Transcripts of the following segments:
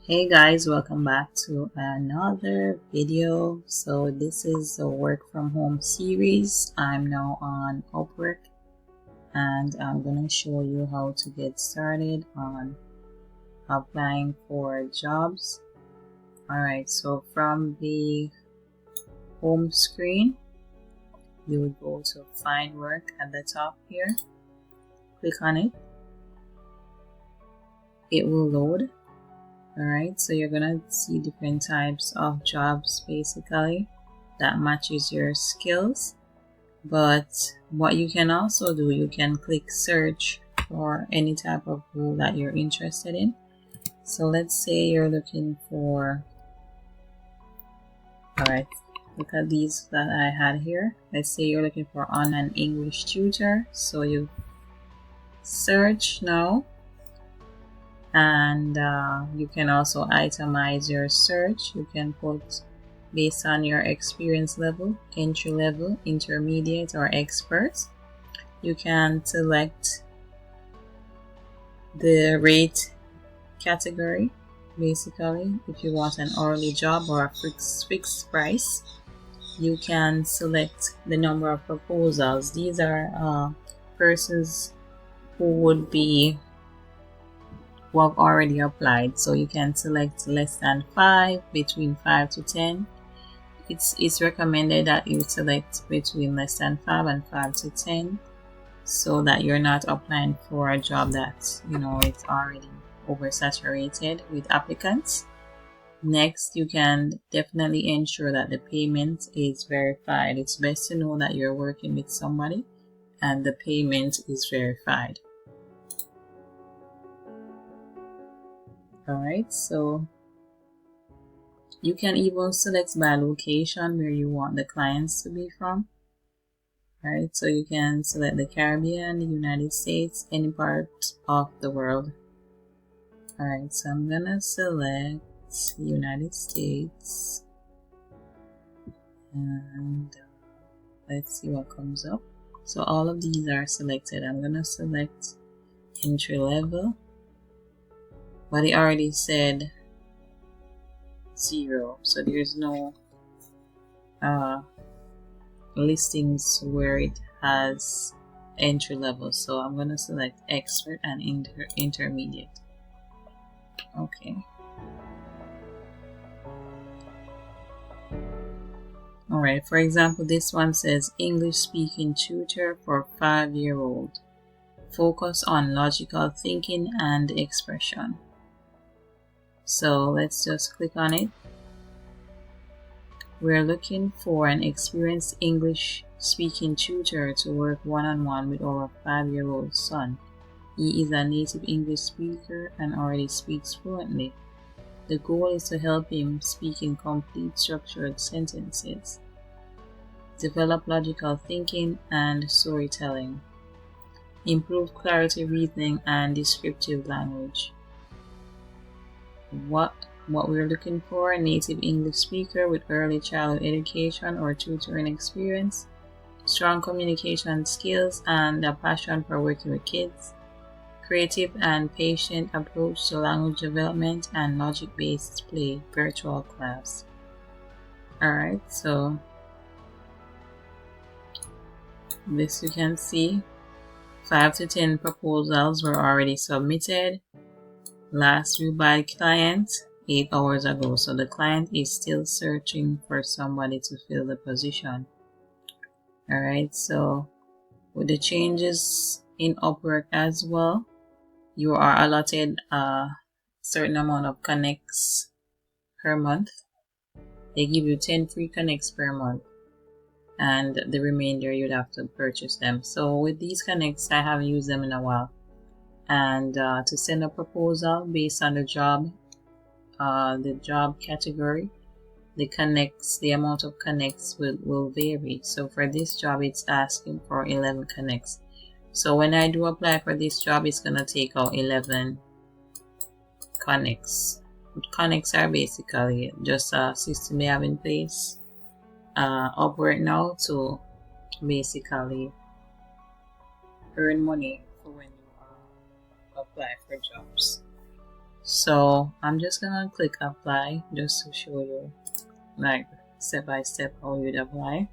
Hey guys, welcome back to another video. So this is a work from home series. I'm now on Upwork and I'm gonna show you how to get started on applying for jobs. Alright, so from the home screen you would go to find work at the top here, click on it, it will load. Alright, so you're gonna see different types of jobs basically that matches your skills. But what you can also do, you can click search for any type of role that you're interested in. So let's say you're looking for, alright, look at these that I had here. Let's say you're looking for online English tutor. So you search now. And you can also itemize your search. You can put based on your experience level, entry level, intermediate, or expert. You can select the rate category basically. If you want an hourly job or a fixed price, you can select the number of proposals. These are persons who would be who have already applied, so you can select less than 5, between 5 to 10. It's recommended that you select between less than 5 and 5 to 10 so that you're not applying for a job that it's already oversaturated with applicants. Next, you can definitely ensure that the payment is verified. It's best to know that you're working with somebody and the payment is verified. Alright, so you can even select by location where you want the clients to be from. Alright, so you can select the Caribbean, the United States, any part of the world. Alright, so I'm gonna select the United States and let's see what comes up. So all of these are selected. I'm gonna select entry level. But it already said 0, so there's no listings where it has entry level. So I'm going to select expert and intermediate. Okay. Alright, for example, this one says English speaking tutor for 5-year-old. Focus on logical thinking and expression. So let's just click on it. We're looking for an experienced English speaking tutor to work one-on-one with our 5-year-old son. He is a native English speaker and already speaks fluently. The goal is to help him speak in complete structured sentences, develop logical thinking and storytelling, improve clarity reasoning and descriptive language. What we're looking for: a native English speaker with early childhood education or tutoring experience, strong communication skills and a passion for working with kids, creative and patient approach to language development, and logic-based play virtual class. Alright, so this you can see 5 to 10 proposals were already submitted. Last view by client 8 hours ago, so the client is still searching for somebody to fill the position. Alright, so with the changes in Upwork as well, you are allotted a certain amount of connects per month. They give you 10 free connects per month, and the remainder you'd have to purchase them. So with these connects, I haven't used them in a while. And to send a proposal based on the job category, the amount of connects will vary. So for this job, it's asking for 11 connects. So when I do apply for this job, it's gonna take out 11 connects. Connects are basically just a system they have in place Upwork now to basically earn money for when you apply for jobs. So I'm just gonna click apply just to show you like step by step how you'd apply.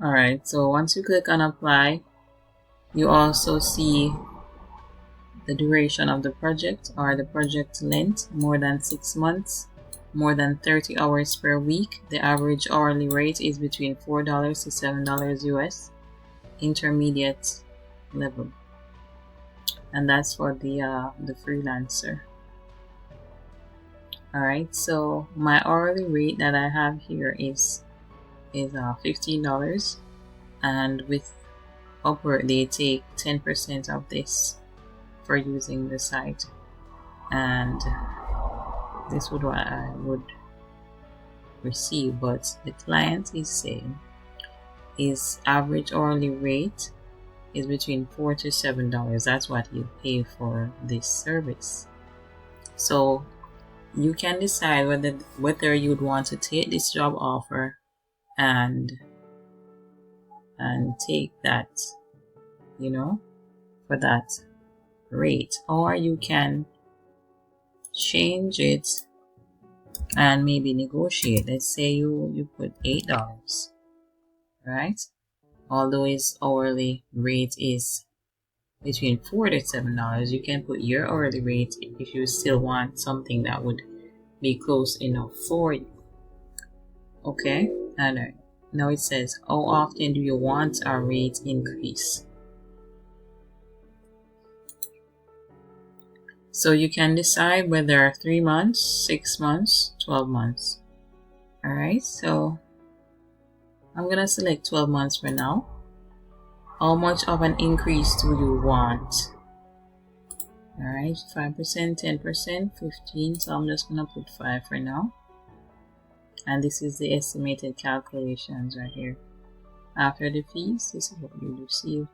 Alright, so once you click on apply, you also see the duration of the project or the project length, more than 6 months, more than 30 hours per week. The average hourly rate is between $4 to $7 US, intermediate level, and that's for the freelancer. Alright, so my hourly rate that I have here is $15, and with Upwork they take 10% of this for using the site, and this would what I would receive. But the client is saying his average hourly rate is between $4 to $7. That's what you pay for this service. So you can decide whether you'd want to take this job offer and take that, for that rate, or you can change it and maybe negotiate. Let's say you put $8, right? Although his hourly rate is between $4 to $7, you can put your hourly rate if you still want something that would be close enough for you. Okay, and now it says, how often do you want a rate increase? So you can decide whether 3 months, 6 months, 12 months. Alright, so I'm gonna select 12 months for now. How much of an increase do you want? Alright, 5%, 10%, 15%, so I'm just gonna put 5 for now. And this is the estimated calculations right here. After the fees, this is what you receive.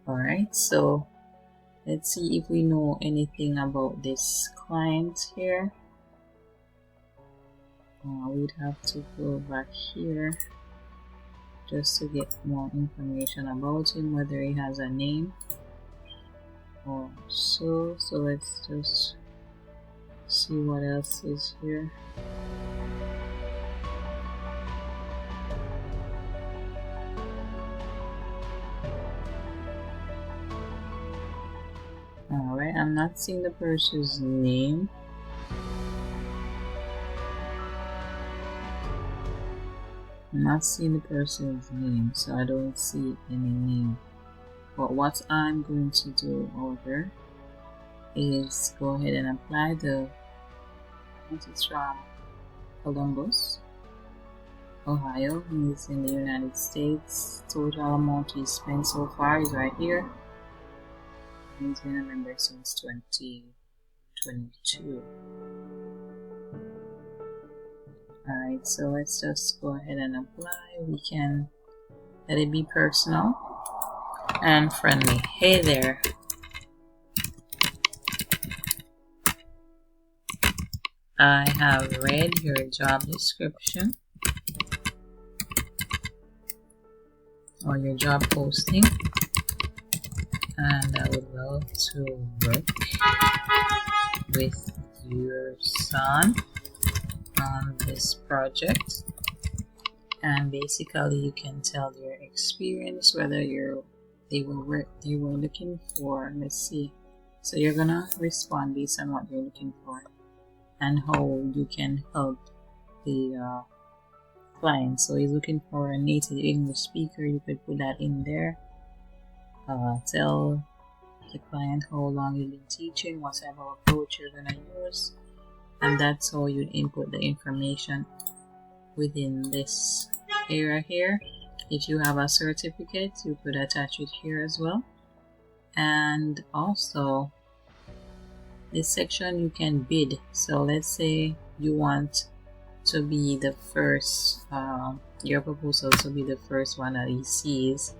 Alright, so let's see if we know anything about this client here. We'd have to go back here just to get more information about him, whether he has a name or so. So let's just see what else is here. Alright, I'm not seeing the person's name. I'm not seeing the person's name, so I don't see any name. But what I'm going to do over is go ahead and apply it's from Columbus, Ohio. He's in the United States. Total amount he spent so far is right here. He's been a member since 2022. Alright, so let's just go ahead and apply. We can let it be personal and friendly. Hey there. I have read your job description or your job posting, and I would love to work with your son on this project. And basically you can tell your experience, whether they were looking for. Let's see, so you're gonna respond based on what you're looking for and how you can help the client. So he's looking for a native English speaker. You could put that in there. Tell the client how long you've been teaching, what type of approach you're gonna use, and that's how you input the information within this area here. If you have a certificate, you could attach it here as well. And also this section you can bid. So let's say you want to be the first, your proposal to be the first one that he sees.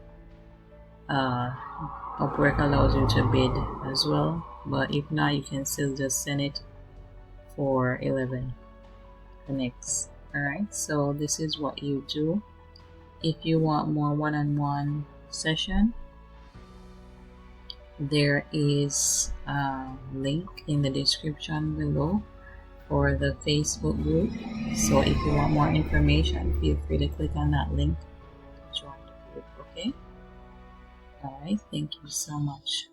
Upwork allows you to bid as well, but if not, you can still just send it for 11 connects. Alright, so this is what you do. If you want more one-on-one session, there is a link in the description below for the Facebook group. So if you want more information, feel free to click on that link to join the group. Okay? All right. Thank you so much.